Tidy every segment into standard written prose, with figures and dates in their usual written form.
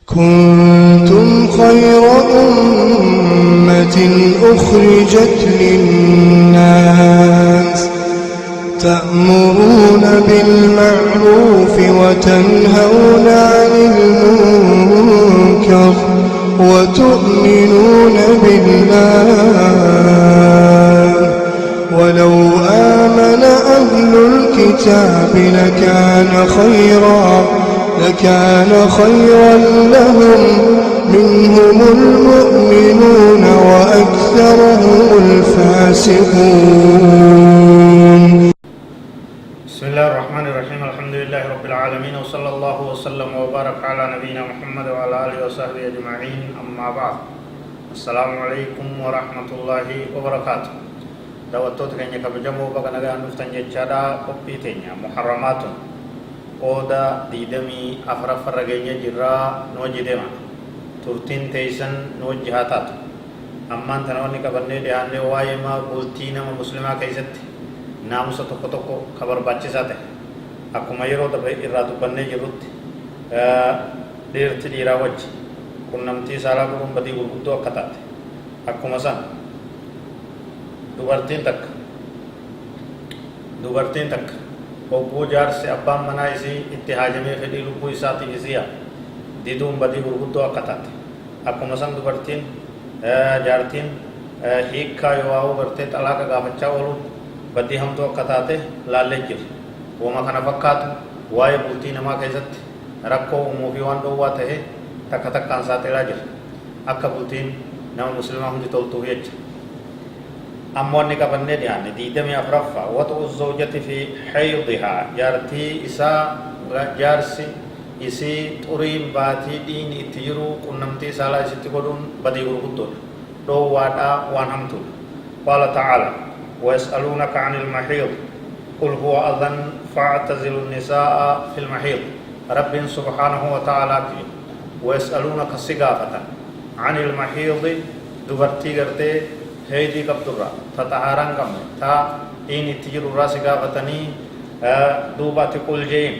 كنتم خير أمة أخرجت للناس تأمرون بالمعروف وتنهون عن المنكر وتؤمنون بالله ولو آمن أهل الكتاب لكان خيرا لهم منهم المؤمنون وأكثرهم الفاسقون. بسم الله الرحمن الرحيم. الحمد لله رب العالمين، وصلى الله وسلم وبارك على نبينا محمد وعلى آله وصحبه أجمعين. أما بعد، السلام عليكم ورحمة الله وبركاته. دعوتك كأنك بجمع بقنا نفتن جدّا قبيتين محرمات قودا ديدمي أفرف الرجية جرا نوجدما ترتين تيسن نوجهاتات. أما أنت نوني كبرني دهان لوايما بولتينا مسلمة كيست ناموس tokko kabar baachisaa ta'e akkuma yeroo darbe irraa dubbannee jirrutti dhiirti dhiiraa wajji qunnamtii saalaa godhuun badii gurguddoo akka taate akkuma san dubartiin takka hogguu jaarsi abbaan manaa isii itti haajamee fedhii lubbuu isaatiif isiya diduun badii gurguddoo akka taate akkuma san dubartiin jaartiin hiikkaa yoo gartee xalaaqa gaafachaa ooluun badii hamtuu akka taate laallee jira. Wama kana fakkaatu waa'ee bultii namaa keessatti rakkoo uumuu fi waan dhowwaa ta'e takka takkaan saaxilaa jira. Akka bultiin nama muslimaa hundi toltuuf jecha. Ammoo inni qabannee dhiyaanne 24ffaa waxuu zawjati fi haydihaa jaartii isaa jaarsi isii xuriin baatii dhiini itti jiru qunnamtii saalaa isitti godhuun badii gurguddoodha. Dhowwaadhaa waan hamtuudha. Qaala ta'aala ويسألونك عن المحيض قل هو أذن فاعتزلوا النساء في المحيض. رب سبحانه وتعالى ويسألونك سقافة عن المحيض دبرتي قرتي هيدي قبضرة تطهاران قم تا إني تجر راس قافتني دوبات قل جين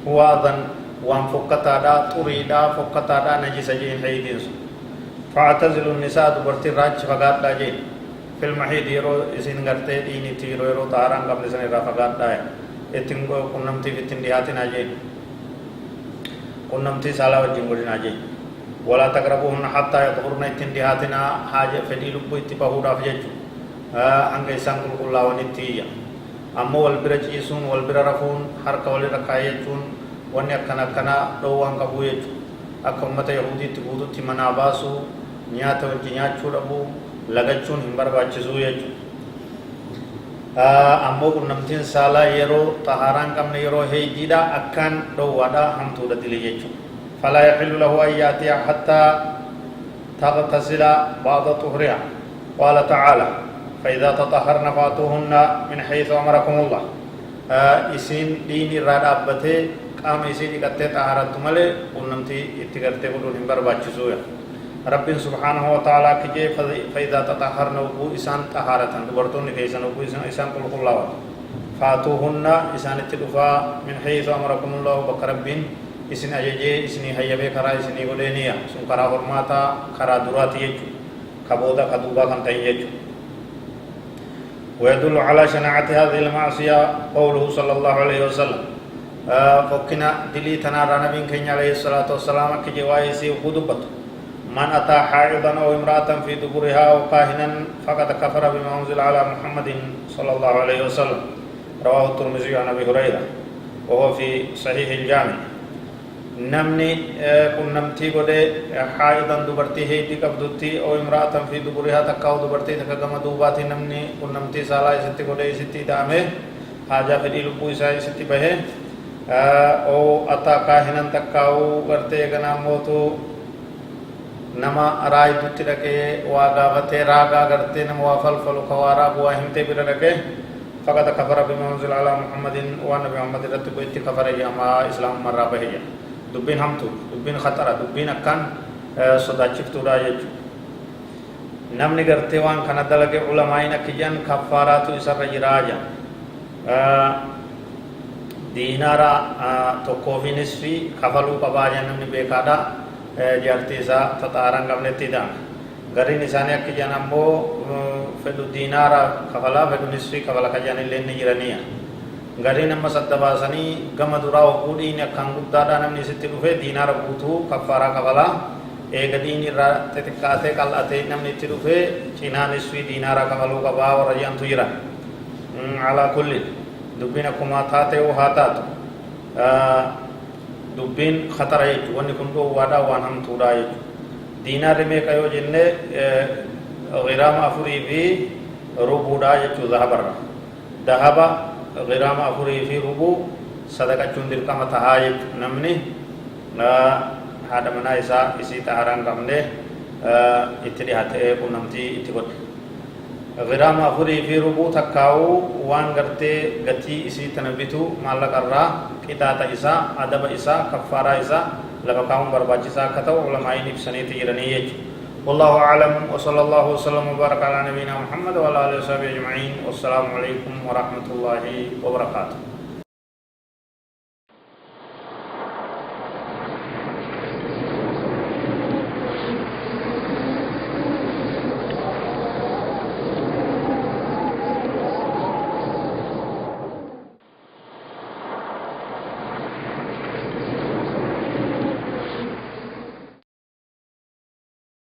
هو أذن وان فكتا دا طريدا فكتا دا نجس جين هيدين فاعتزلوا النساء دبرتي راج فقات دا جين في المحيط يرو إسين غرتي ديني تيرو يرو تاران قبل سنة رافقات داي اتنگو كنمتي في تندياتي ناجين كنمتي سالا وجنگوري ناجين ولا تقربوهن حتى يطهرن اتندياتنا حاجة فدي لبو اتباهو راف جيجو هنگا إسان كل الله ونتيا أمو والبرج إسون والبر رفون حرق والي ركاية جون واني أكنا كنا دوان قبو يجو أكمت يهودي تقودو تمنا باسو نيات وجنيات شربو lagachuun hin barbaachisu jechuudha. Ammoo qunnamtiin saalaa yeroo xahaaraan qabne yeroo heejiidha akkaan dhowwaadha hamtuudha dili jechuudha. Falaa yaxillu lahu an yaatiya hattaa taghtasila ba'da tuhriha. Qaala ta'aala فإذا تطهرن فأتوهن من حيث أمركم الله. isiin dhiini irraa dhaabbatee qaama isii dhiqattee xahaaratu malee qunnamtii itti gartee godhuun hin barbaachisu. رب سبحانه وتعالى كجي فإذا تطهرن وقو إسان طهارة دبرتون كيسان وقو إسان قل الله فاتوهن إسان اتدفا من حيث أمركم الله بكربين إسن أجيجي إسني هيبه كرا إسني قلينيا سن كرا فرماتا كرا درات يجو كبودا كدوبا كنتين يجو. ويدل على شناعة هذه المعصية قوله صلى الله عليه وسلم فكنا دلي تنارى نبي كنيا عليه الصلاة والسلام كجي وايسي وقودبت من أتى حائضا أو امرأة في دبرها أو كاهنا فقد كفر بما أنزل على محمد صلى الله عليه وسلم. رواه الترمذي عن أبي هريرة وهو في صحيح الجامع. نمني كنمتي قد حائضا دبرتي هيدي قبضتي أو امرأة في دبرها تكاو دبرتي تكاكما دوباتي نمني كنمتي سالا ستي قد ستي دامه حاجة في لبو إساء ستي به أو أتى كاهنا تكاو قرتي غنا موتو nama raayitutti dhaqee waa gaafatee raagaa gartee nama waa falfalu ka waa raagu waa himtee bira dhaqee faqad kafara bima unzila alaa muhammadin waan nabi muhammad irratti bu itti kafare jedhama islaamummarraa bahe jedha. Dubbiin hamtu dubbiin khatara dubbiin akkaan sodaachiftuudha jechuudha. Namni gartee waan kana dalage ulamaayin akka jedhan kaffaaraatu isarra jiraa jedha. diinaara tokkoofiinis fi kafaluu qabaa jedhan namni beekaadha. jaartii isaa taxaaraan qabnetti hidhaan gariin isaanii akka jiran ammoo fedhu diinaara kafalaa fedhu nisfii kafala ka jiran illee ni jiraniya gariin ammas adda baasanii gama duraa hogguu dhiini akkaan guddaadhaa namni isitti dhufe diinaara guutuu kaffaaraa kafalaa eega diini irraa xixiqqaatee qal'atee namni itti dhufe cinaa nisfii diinaara kafaluu qabaa warra jirantu jiran alaa kulli dubbiin akkuma taatee haa taatu dubbiin khatara jechuudha wanni kun dhoowwaadhaa waan hamtuudhaa jechuudha diinaarri meeqa yoo jenne giraama 4 fi rubuudhaa jechuudha zahabarra dahaba giraama 4 fi rubuu sadaqachuun dirqama tahaa jechuudha namni haadha manaa isaa isii xaharaan qabne itti dhihaatee qunnamtii itti godhe giraama 4 fi rubuu takkaa'uu waan gartee gatii isii tana bitu maallaqarraa qixaaxa isaa adaba isaa kaffaaraa isaa lafa kaa'uun barbaachisaa akka ta'u ulamaa'iin ibsaniiti jiranii jechuudha والله أعلم وصلى الله وسلم وبارك على نبينا محمد وعلى آله وصحبه أجمعين والسلام عليكم ورحمة الله وبركاته